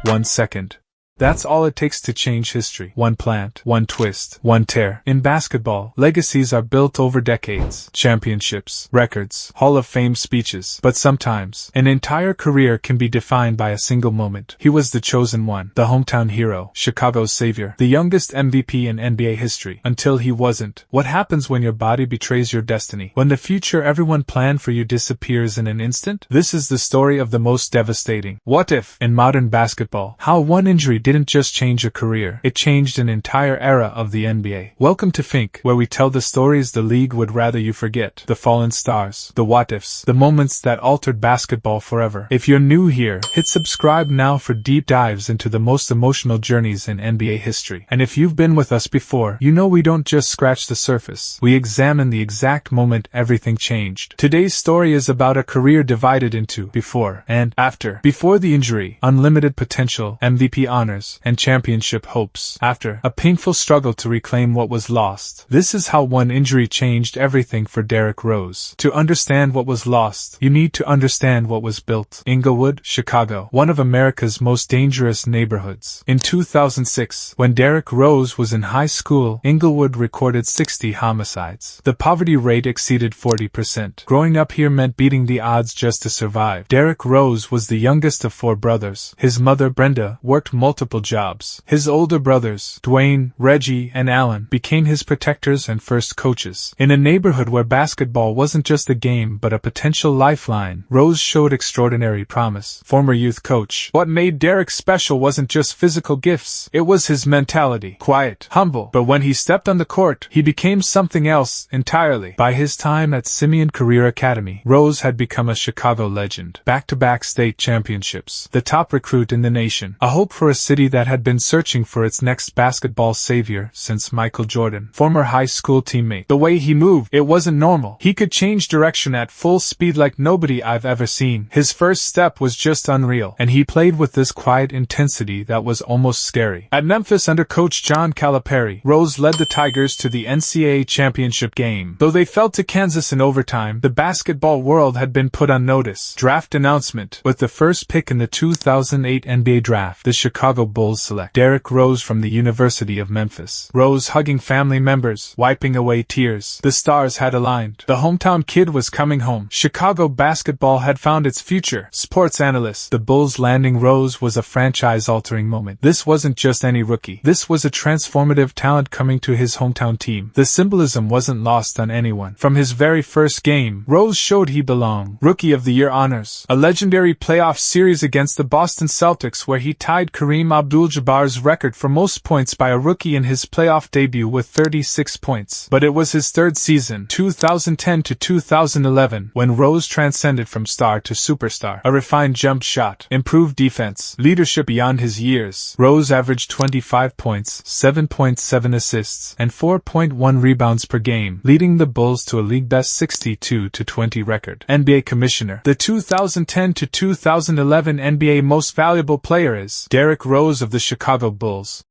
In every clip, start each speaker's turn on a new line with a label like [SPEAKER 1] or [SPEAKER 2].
[SPEAKER 1] 1 second. That's all it takes to change history. One plant, one twist, one tear. In basketball, legacies are built over decades. Championships, records, Hall of Fame speeches. But sometimes, an entire career can be defined by a single moment. He was the chosen one, the hometown hero, Chicago's savior, the youngest MVP in NBA history. Until he wasn't. What happens when your body betrays your destiny? When the future everyone planned for you disappears in an instant? This is the story of the most devastating what if in modern basketball. How one injury didn't just change a career, it changed an entire era of the NBA. Welcome to FYNK, where we tell the stories the league would rather you forget, the fallen stars, the what-ifs, the moments that altered basketball forever. If you're new here, hit subscribe now for deep dives into the most emotional journeys in NBA history. And if you've been with us before, you know we don't just scratch the surface. We examine the exact moment everything changed. Today's story is about a career divided into before and after. Before the injury, unlimited potential, MVP honors, and championship hopes. After, a painful struggle to reclaim what was lost. This is how one injury changed everything for Derrick Rose. To understand what was lost, you need to understand what was built. Inglewood, Chicago, one of America's most dangerous neighborhoods. In 2006, when Derrick Rose was in high school, Inglewood recorded 60 homicides. The poverty rate exceeded 40%. Growing up here meant beating the odds just to survive. Derrick Rose was the youngest of 4 brothers. His mother, Brenda, worked multiple jobs. His older brothers, Dwayne, Reggie, and Alan, became his protectors and first coaches. In a neighborhood where basketball wasn't just a game but a potential lifeline, Rose showed extraordinary promise. Former youth coach. What made Derrick special wasn't just physical gifts, it was his mentality. Quiet, humble, but when he stepped on the court, he became something else entirely. By his time at Simeon Career Academy, Rose had become a Chicago legend. Back-to-back state championships, the top recruit in the nation, a hope for a city that had been searching for its next basketball savior since Michael Jordan. Former high school teammate. The way he moved, it wasn't normal. He could change direction at full speed like nobody I've ever seen. His first step was just unreal, and he played with this quiet intensity that was almost scary. At Memphis under coach John Calipari, Rose led the Tigers to the NCAA championship game. Though they fell to Kansas in overtime, the basketball world had been put on notice. Draft announcement. With the first pick in the 2008 NBA draft, the Chicago Bulls select Derrick Rose from the University of Memphis. Rose hugging family members, wiping away tears. The stars had aligned. The hometown kid was coming home. Chicago basketball had found its future. Sports analyst. The Bulls landing Rose was a franchise-altering moment. This wasn't just any rookie. This was a transformative talent coming to his hometown team. The symbolism wasn't lost on anyone. From his very first game, Rose showed he belonged. Rookie of the Year honors. A legendary playoff series against the Boston Celtics where he tied Kareem Abdul-Jabbar's record for most points by a rookie in his playoff debut with 36 points. But it was his third season, 2010 to 2011, when Rose transcended from star to superstar. A refined jump shot, improved defense, leadership beyond his years. Rose averaged 25 points, 7.7 assists, and 4.1 rebounds per game, leading the Bulls to a league-best 62-20 record. NBA Commissioner. The 2010 to 2011 NBA Most Valuable Player is Derrick Rose of the Chicago Bulls.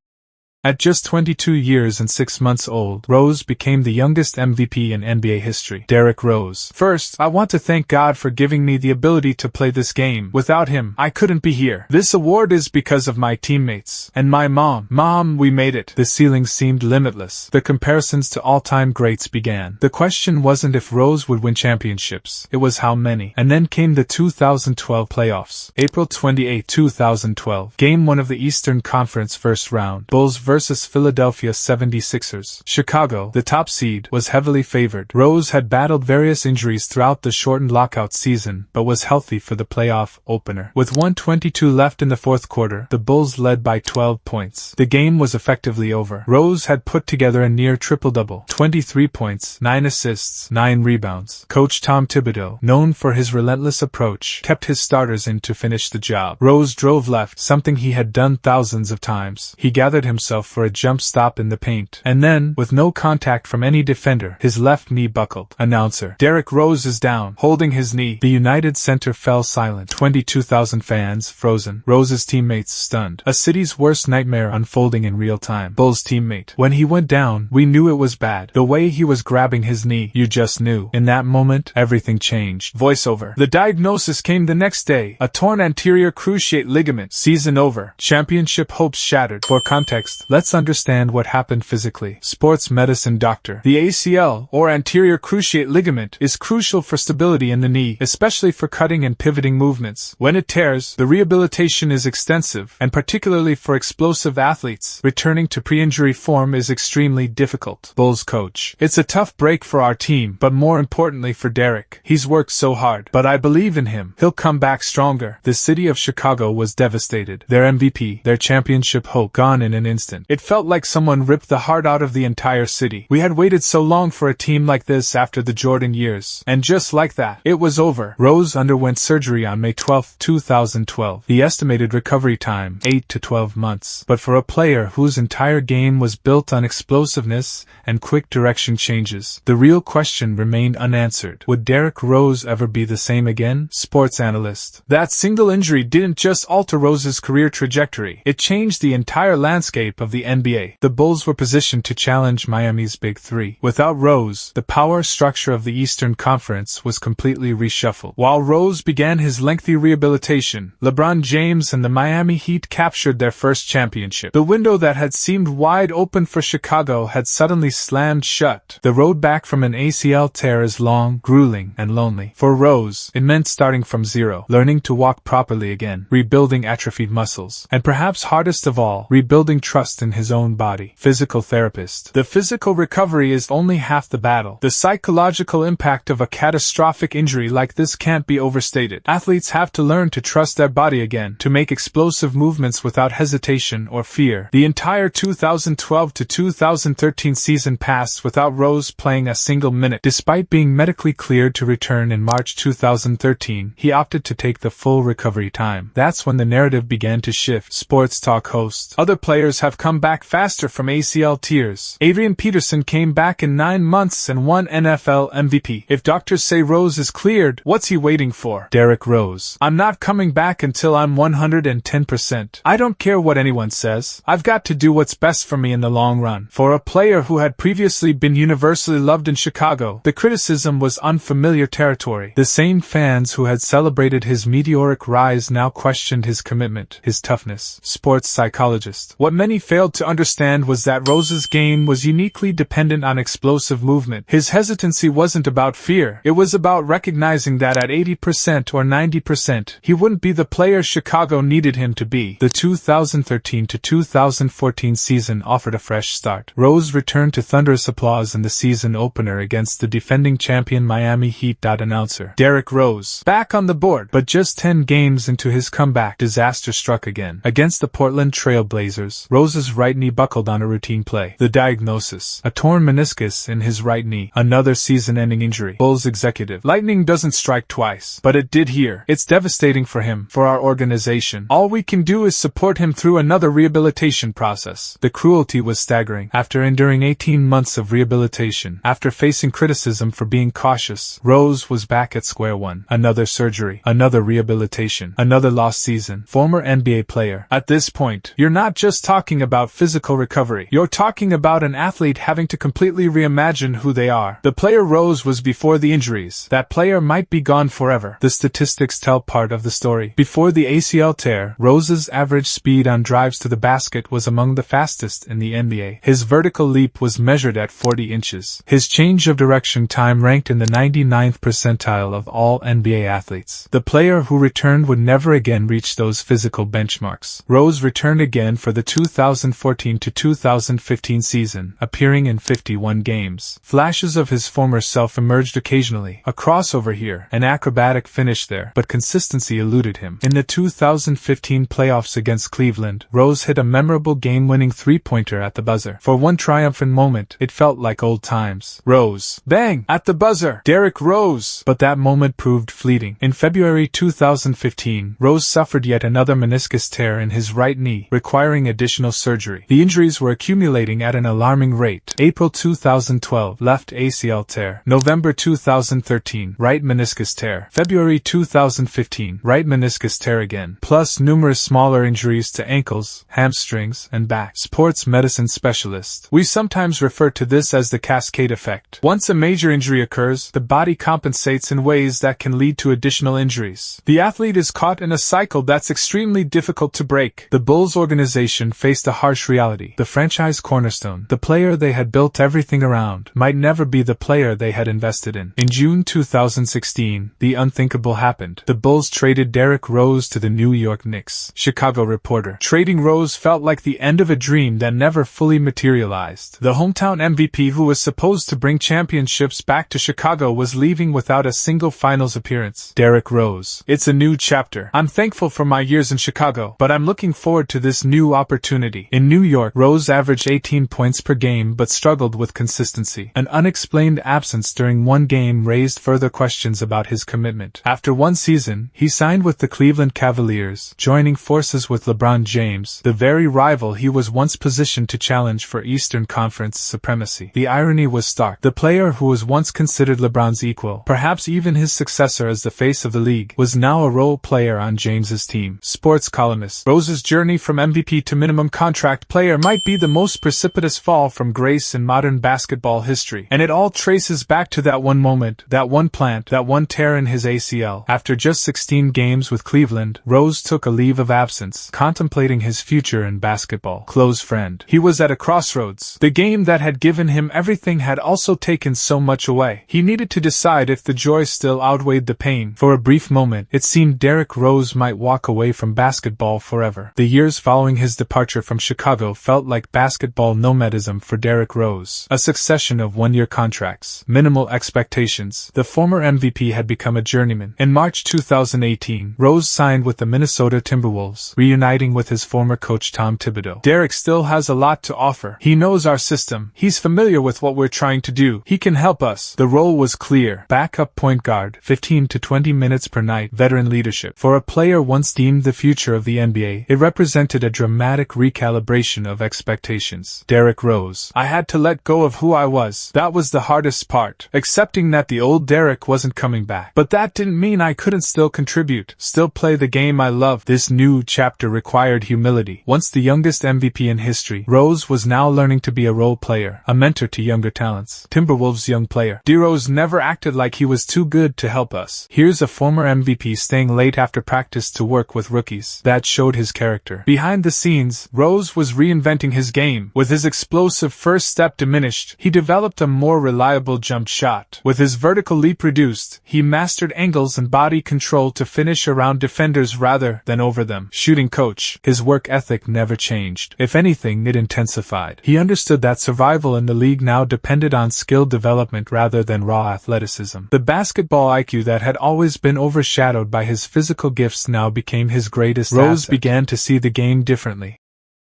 [SPEAKER 1] At just 22 years and 6 months old, Rose became the youngest MVP in NBA history. Derrick Rose. First, I want to thank God for giving me the ability to play this game. Without him, I couldn't be here. This award is because of my teammates. And my mom. Mom, we made it. The ceiling seemed limitless. The comparisons to all-time greats began. The question wasn't if Rose would win championships. It was how many. And then came the 2012 playoffs. April 28, 2012. Game 1 of the Eastern Conference first round. Bulls versus Philadelphia 76ers. Chicago, the top seed, was heavily favored. Rose had battled various injuries throughout the shortened lockout season, but was healthy for the playoff opener. With 1:22 left in the fourth quarter, the Bulls led by 12 points. The game was effectively over. Rose had put together a near triple-double, 23 points, 9 assists, 9 rebounds. Coach Tom Thibodeau, known for his relentless approach, kept his starters in to finish the job. Rose drove left, something he had done thousands of times. He gathered himself himself for a jump stop in the paint. And then, with no contact from any defender, his left knee buckled. Announcer: Derrick Rose is down, holding his knee. The United Center fell silent. 22,000 fans frozen. Rose's teammates stunned. A city's worst nightmare unfolding in real time. Bulls teammate: when he went down, we knew it was bad. The way he was grabbing his knee, you just knew. In that moment, everything changed. Voiceover: the diagnosis came the next day. A torn anterior cruciate ligament. Season over. Championship hopes shattered. For context, let's understand what happened physically. Sports medicine doctor: the ACL, or anterior cruciate ligament, is crucial for stability in the knee, especially for cutting and pivoting movements. When it tears, the rehabilitation is extensive, and particularly for explosive athletes, returning to pre-injury form is extremely difficult. Bulls coach: it's a tough break for our team, but more importantly for Derrick. He's worked so hard, but I believe in him. He'll come back stronger. The city of Chicago was devastated. Their MVP, their championship hope, gone in an instant. It felt like someone ripped the heart out of the entire city. We had waited so long for a team like this after the Jordan years. And just like that, it was over. Rose underwent surgery on May 12, 2012. The estimated recovery time, 8 to 12 months. But for a player whose entire game was built on explosiveness and quick direction changes, the real question remained unanswered. Would Derrick Rose ever be the same again? Sports analyst: that single injury didn't just alter Rose's career trajectory, it changed the entire landscape of the NBA. The Bulls were positioned to challenge Miami's Big Three. Without Rose, the power structure of the Eastern Conference was completely reshuffled. While Rose began his lengthy rehabilitation, LeBron James and the Miami Heat captured their first championship. The window that had seemed wide open for Chicago had suddenly slammed shut. The road back from an ACL tear is long, grueling, and lonely. For Rose, it meant starting from zero, learning to walk properly again, rebuilding atrophied muscles, and perhaps hardest of all, rebuilding trust in his own body. Physical therapist: the physical recovery is only half the battle. The psychological impact of a catastrophic injury like this can't be overstated. Athletes have to learn to trust their body again, to make explosive movements without hesitation or fear. The entire 2012 to 2013 season passed without Rose playing a single minute. Despite being medically cleared to return in March 2013, he opted to take the full recovery time. That's when the narrative began to shift. Sports talk host: other players have come back faster from ACL tears. Adrian Peterson came back in 9 months and won NFL MVP. If doctors say Rose is cleared, what's he waiting for? Derrick Rose: I'm not coming back until I'm 110%. I don't care what anyone says. I've got to do what's best for me in the long run. For a player who had previously been universally loved in Chicago, the criticism was unfamiliar territory. The same fans who had celebrated his meteoric rise now questioned his commitment, his toughness. Sports psychologist: what many failed to understand was that Rose's game was uniquely dependent on explosive movement. His hesitancy wasn't about fear, it was about recognizing that at 80% or 90%, he wouldn't be the player Chicago needed him to be. The 2013 to 2014 season offered a fresh start. Rose returned to thunderous applause in the season opener against the defending champion Miami Heat. Announcer: Derrick Rose, back on the board. But just 10 games into his comeback, disaster struck again. Against the Portland Trail Blazers, Rose's right knee buckled on a routine play. The diagnosis: a torn meniscus in his right knee. Another season-ending injury. Bulls executive: lightning doesn't strike twice, but it did here. It's devastating for him, for our organization. All we can do is support him through another rehabilitation process. The cruelty was staggering. After enduring 18 months of rehabilitation, after facing criticism for being cautious, Rose was back at square one. Another surgery, another rehabilitation, another lost season. Former NBA player: at this point, you're not just talking about physical recovery. You're talking about an athlete having to completely reimagine who they are. The player Rose was before the injuries. That player might be gone forever. The statistics tell part of the story. Before the ACL tear, Rose's average speed on drives to the basket was among the fastest in the NBA. His vertical leap was measured at 40 inches. His change of direction time ranked in the 99th percentile of all NBA athletes. The player who returned would never again reach those physical benchmarks. Rose returned again for the 2014 to 2015 season, appearing in 51 games. Flashes of his former self emerged occasionally. A crossover here, an acrobatic finish there, but consistency eluded him. In the 2015 playoffs against Cleveland, Rose hit a memorable game-winning three-pointer at the buzzer. For one triumphant moment, it felt like old times. Rose. Bang! At the buzzer! Derrick Rose! But that moment proved fleeting. In February 2015, Rose suffered yet another meniscus tear in his right knee, requiring additional surgery. surgery. The injuries were accumulating at an alarming rate. April 2012, left ACL tear. November 2013, right meniscus tear. February 2015, right meniscus tear again. Plus numerous smaller injuries to ankles, hamstrings, and back. Sports medicine specialist. We sometimes refer to this as the cascade effect. Once a major injury occurs, the body compensates in ways that can lead to additional injuries. The athlete is caught in a cycle that's extremely difficult to break. The Bulls organization faced a harsh reality. The franchise cornerstone, the player they had built everything around, might never be the player they had invested in. In June 2016, the unthinkable happened. The Bulls traded Derrick Rose to the New York Knicks. Chicago reporter. Trading Rose felt like the end of a dream that never fully materialized. The hometown MVP who was supposed to bring championships back to Chicago was leaving without a single finals appearance. Derrick Rose. It's a new chapter. I'm thankful for my years in Chicago, but I'm looking forward to this new opportunity. In New York, Rose averaged 18 points per game but struggled with consistency. An unexplained absence during one game raised further questions about his commitment. After one season, he signed with the Cleveland Cavaliers, joining forces with LeBron James, the very rival he was once positioned to challenge for Eastern Conference supremacy. The irony was stark. The player who was once considered LeBron's equal, perhaps even his successor as the face of the league, was now a role player on James's team. Sports columnist. Rose's journey from MVP to minimum contract player might be the most precipitous fall from grace in modern basketball history, and it all traces back to that one moment, that one plant, that one tear in his ACL. After just 16 games with Cleveland, Rose took a leave of absence, contemplating his future in basketball. Close friend. He was at a crossroads. The game that had given him everything had also taken so much away. He needed to decide if the joy still outweighed the pain. For a brief moment, it seemed Derrick Rose might walk away from basketball forever. The years following his departure from Chicago felt like basketball nomadism for Derrick Rose. A succession of one-year contracts, minimal expectations. The former MVP had become a journeyman. In March 2018, Rose signed with the Minnesota Timberwolves, reuniting with his former coach Tom Thibodeau. Derrick still has a lot to offer. He knows our system. He's familiar with what we're trying to do. He can help us. The role was clear. Backup point guard, 15 to 20 minutes per night, veteran leadership. For a player once deemed the future of the NBA, it represented a dramatic recalibration of expectations. Derrick Rose. I had to let go of who I was. That was the hardest part. Accepting that the old Derrick wasn't coming back. But that didn't mean I couldn't still contribute, still play the game I love. This new chapter required humility. Once the youngest MVP in history, Rose was now learning to be a role player, a mentor to younger talents. Timberwolves young player. D-Rose never acted like he was too good to help us. Here's a former MVP staying late after practice to work with rookies. That showed his character. Behind the scenes, Rose was reinventing his game. With his explosive first step diminished, he developed a more reliable jump shot. With his vertical leap reduced, he mastered angles and body control to finish around defenders rather than over them. Shooting coach. His work ethic never changed. If anything, it intensified. He understood that survival in the league now depended on skill development rather than raw athleticism. The basketball IQ that had always been overshadowed by his physical gifts now became his greatest asset. Rose began to see the game differently,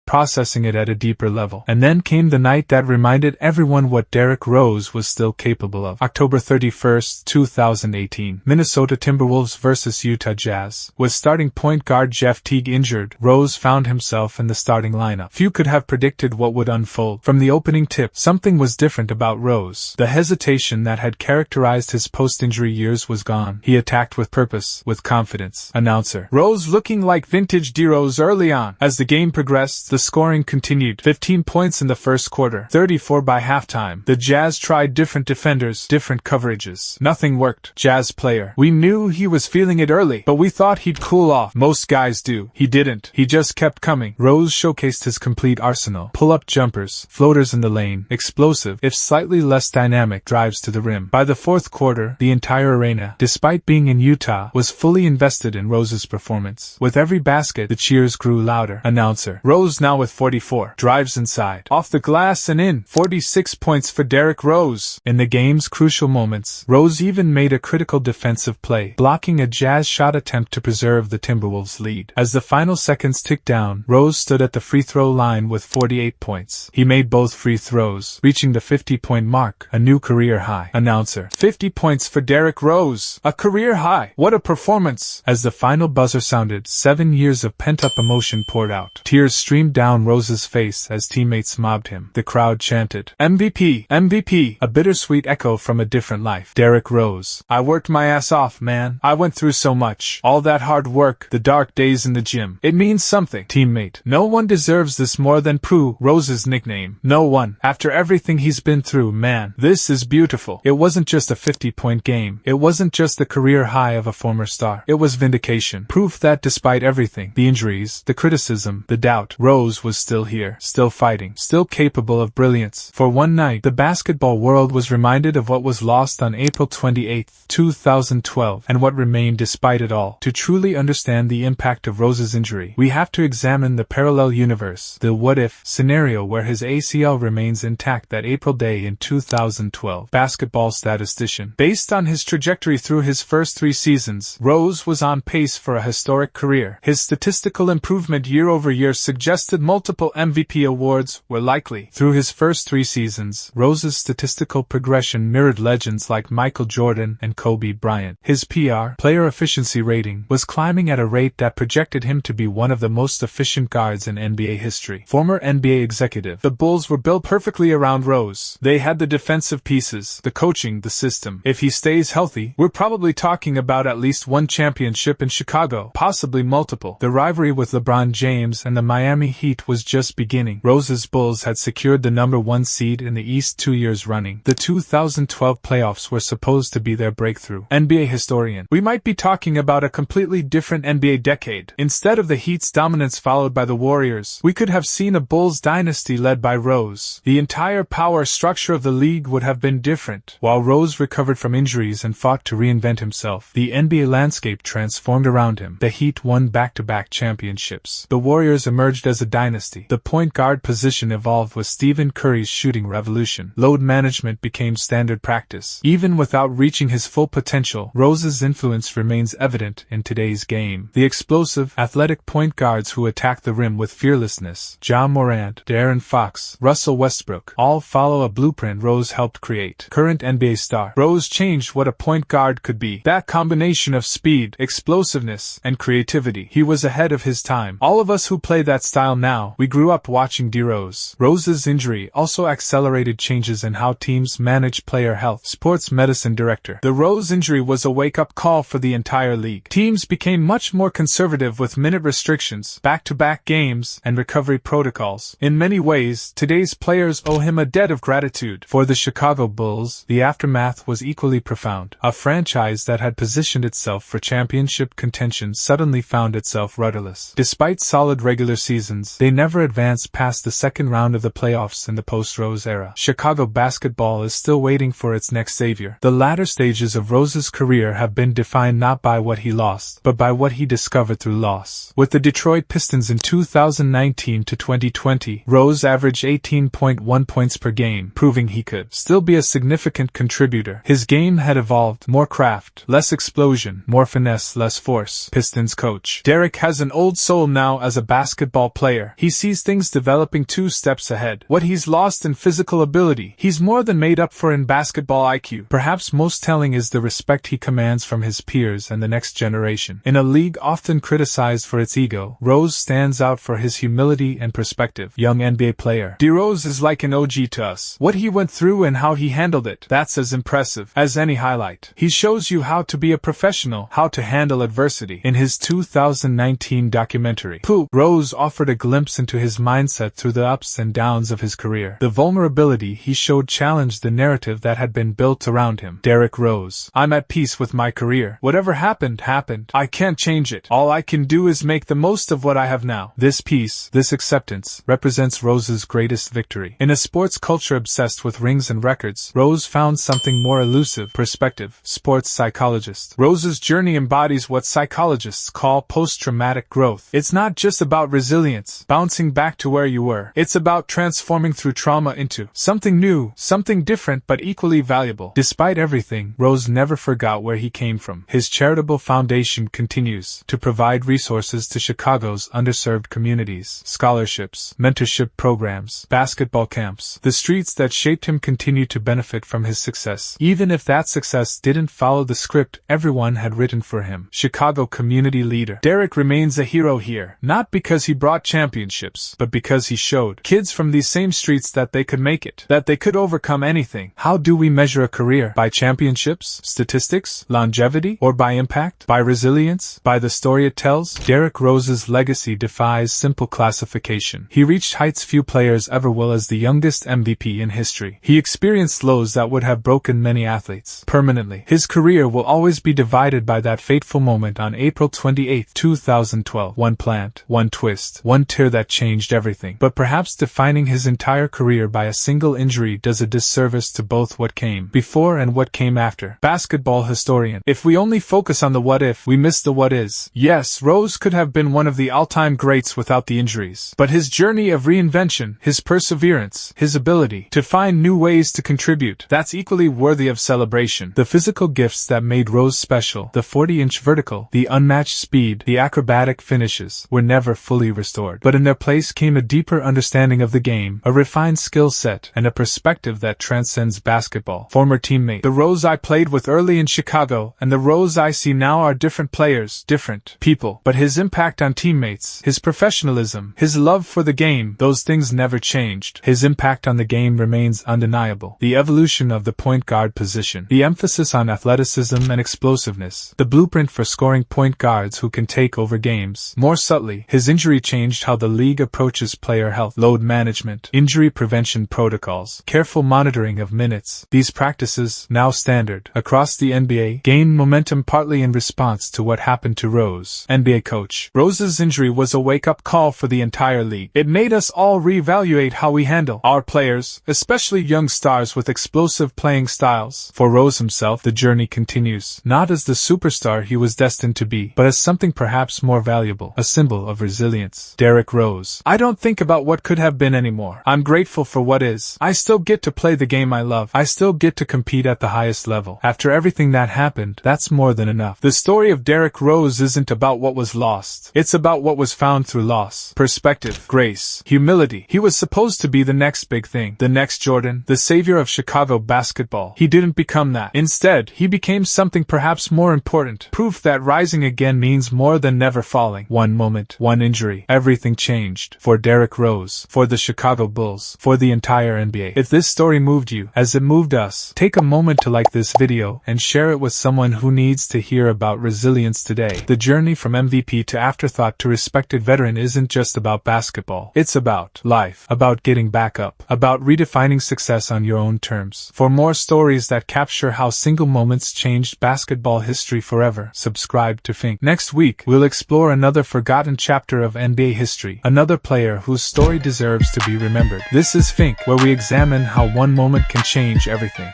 [SPEAKER 1] processing it at a deeper level. And then came the night that reminded everyone what Derrick Rose was still capable of. October 31st, 2018. Minnesota Timberwolves vs Utah Jazz. With starting point guard Jeff Teague injured, Rose found himself in the starting lineup. Few could have predicted what would unfold. From the opening tip, something was different about Rose. The hesitation that had characterized his post-injury years was gone. He attacked with purpose, with confidence. Announcer. Rose looking like vintage D-Rose early on. As the game progressed, the scoring continued. 15 points in the first quarter, 34 by halftime. The Jazz tried different defenders, different coverages. Nothing worked. Jazz player. We knew he was feeling it early, but we thought he'd cool off. Most guys do. He didn't. He just kept coming. Rose showcased his complete arsenal. Pull-up jumpers, floaters in the lane, explosive, if slightly less dynamic, drives to the rim. By the fourth quarter, the entire arena, despite being in Utah, was fully invested in Rose's performance. With every basket, the cheers grew louder. Announcer. Rose now with 44. Drives inside. Off the glass and in. 46 points for Derrick Rose. In the game's crucial moments, Rose even made a critical defensive play, blocking a Jazz shot attempt to preserve the Timberwolves' lead. As the final seconds ticked down, Rose stood at the free throw line with 48 points. He made both free throws, reaching the 50-point mark, a new career high. Announcer. 50 points for Derrick Rose. A career high. What a performance. As the final buzzer sounded, 7 years of pent-up emotion poured out. Tears streamed down Rose's face as teammates mobbed him. The crowd chanted, "MVP! MVP!" a bittersweet echo from a different life. Derrick Rose. "I worked my ass off, man. I went through so much. All that hard work, the dark days in the gym. It means something." Teammate. "No one deserves this more than Prue," Rose's nickname. "No one. After everything he's been through, man. This is beautiful." It wasn't just a 50-point game. It wasn't just the career high of a former star. It was vindication. Proof that despite everything, the injuries, the criticism, the doubt, Rose was still here, still fighting, still capable of brilliance. For one night, the basketball world was reminded of what was lost on April 28, 2012, and what remained despite it all. To truly understand the impact of Rose's injury, we have to examine the parallel universe, the what-if scenario where his ACL remains intact that April day in 2012. Basketball statistician. Based on his trajectory through his first 3 seasons, Rose was on pace for a historic career. His statistical improvement year over year suggested multiple MVP awards were likely. Through his first 3 seasons, Rose's statistical progression mirrored legends like Michael Jordan and Kobe Bryant. His PR, player efficiency rating, was climbing at a rate that projected him to be one of the most efficient guards in NBA history. Former NBA executive. The Bulls were built perfectly around Rose. They had the defensive pieces, the coaching, the system. If he stays healthy, we're probably talking about at least 1 championship in Chicago, possibly multiple. The rivalry with LeBron James and the Miami Heat was just beginning. Rose's Bulls had secured the number 1 seed in the East 2 years running. The 2012 playoffs were supposed to be their breakthrough. NBA historian. We might be talking about a completely different NBA decade. Instead of the Heat's dominance followed by the Warriors, we could have seen a Bulls dynasty led by Rose. The entire power structure of the league would have been different. While Rose recovered from injuries and fought to reinvent himself, the NBA landscape transformed around him. The Heat won back-to-back championships. The Warriors emerged as a dynasty. The point guard position evolved with Stephen Curry's shooting revolution. Load management became standard practice. Even without reaching his full potential, Rose's influence remains evident in today's game. The explosive, athletic point guards who attack the rim with fearlessness, Ja Morant, De'Aaron Fox, Russell Westbrook, all follow a blueprint Rose helped create. Current NBA star. Rose changed what a point guard could be. That combination of speed, explosiveness, and creativity. He was ahead of his time. All of us who play that style now, we grew up watching D-Rose. Rose's injury also accelerated changes in how teams manage player health. Sports medicine director. The Rose injury was a wake-up call for the entire league. Teams became much more conservative with minute restrictions, back-to-back games, and recovery protocols. In many ways, today's players owe him a debt of gratitude. For the Chicago Bulls, the aftermath was equally profound. A franchise that had positioned itself for championship contention suddenly found itself rudderless. Despite solid regular seasons, they never advanced past the second round of the playoffs in the post-Rose era. Chicago basketball is still waiting for its next savior. The latter stages of Rose's career have been defined not by what he lost, but by what he discovered through loss. With the Detroit Pistons in 2019 to 2020, Rose averaged 18.1 points per game, proving he could still be a significant contributor. His game had evolved, more craft, less explosion, more finesse, less force. Pistons coach. Derrick has an old soul now as a basketball player. He sees things developing 2 steps ahead. What he's lost in physical ability, he's more than made up for in basketball IQ. Perhaps most telling is the respect he commands from his peers and the next generation. In a league often criticized for its ego, Rose stands out for his humility and perspective. Young NBA player. D-Rose is like an OG to us. What he went through and how he handled it, that's as impressive as any highlight. He shows you how to be a professional, how to handle adversity. In his 2019 documentary, Poop, Rose offered a glimpse into his mindset through the ups and downs of his career. The vulnerability he showed challenged the narrative that had been built around him. Derrick Rose. I'm at peace with my career. Whatever happened, happened. I can't change it. All I can do is make the most of what I have now. This peace, this acceptance, represents Rose's greatest victory. In a sports culture obsessed with rings and records, Rose found something more elusive: perspective. Sports psychologist. Rose's journey embodies what psychologists call post-traumatic growth. It's not just about resilience, bouncing back to where you were. It's about transforming through trauma into something new, something different but equally valuable. Despite everything, Rose never forgot where he came from. His charitable foundation continues to provide resources to Chicago's underserved communities, scholarships, mentorship programs, basketball camps. The streets that shaped him continue to benefit from his success, even if that success didn't follow the script everyone had written for him. Chicago community leader. Derrick remains a hero here, not because he brought championships championships, but because he showed kids from these same streets that they could make it, that they could overcome anything. How do we measure a career? By championships, statistics, longevity, or by impact? By resilience? By the story it tells? Derrick Rose's legacy defies simple classification. He reached heights few players ever will as the youngest MVP in history. He experienced lows that would have broken many athletes permanently. His career will always be divided by that fateful moment on April 28, 2012. One plant, one twist, one tear that changed everything. But perhaps defining his entire career by a single injury does a disservice to both what came before and what came after. Basketball historian. If we only focus on the what if, we miss the what is. Yes, Rose could have been one of the all-time greats without the injuries. But his journey of reinvention, his perseverance, his ability to find new ways to contribute, that's equally worthy of celebration. The physical gifts that made Rose special, the 40-inch vertical, the unmatched speed, the acrobatic finishes, were never fully restored. But in their place came a deeper understanding of the game, a refined skill set, and a perspective that transcends basketball. Former teammate. The Rose I played with early in Chicago and the Rose I see now are different players, different people. But his impact on teammates, his professionalism, his love for the game, those things never changed. His impact on the game remains undeniable. The evolution of the point guard position, the emphasis on athleticism and explosiveness, the blueprint for scoring point guards who can take over games. More subtly, his injury changed how the league approaches player health, load management, injury prevention protocols, careful monitoring of minutes. These practices, now standard across the NBA, gained momentum partly in response to what happened to Rose. NBA coach. Rose's injury was a wake-up call for the entire league. It made us all reevaluate how we handle our players, especially young stars with explosive playing styles. For Rose himself, the journey continues, not as the superstar he was destined to be, but as something perhaps more valuable, a symbol of resilience. Derrick Rose. I don't think about what could have been anymore. I'm grateful for what is. I still get to play the game I love. I still get to compete at the highest level. After everything that happened, that's more than enough. The story of Derrick Rose isn't about what was lost. It's about what was found through loss. Perspective, grace, humility. He was supposed to be the next big thing, the next Jordan, the savior of Chicago basketball. He didn't become that. Instead, he became something perhaps more important. Proof that rising again means more than never falling. One moment, one injury, everything changed. For Derrick Rose, for the Chicago Bulls, for the entire NBA. If this story moved you, as it moved us, take a moment to like this video and share it with someone who needs to hear about resilience today. The journey from MVP to afterthought to respected veteran isn't just about basketball. It's about life, about getting back up, about redefining success on your own terms. For more stories that capture how single moments changed basketball history forever, subscribe to FYNK. Next week, we'll explore another forgotten chapter of NBA history, another player whose story deserves to be remembered. This is FYNK, where we examine how one moment can change everything.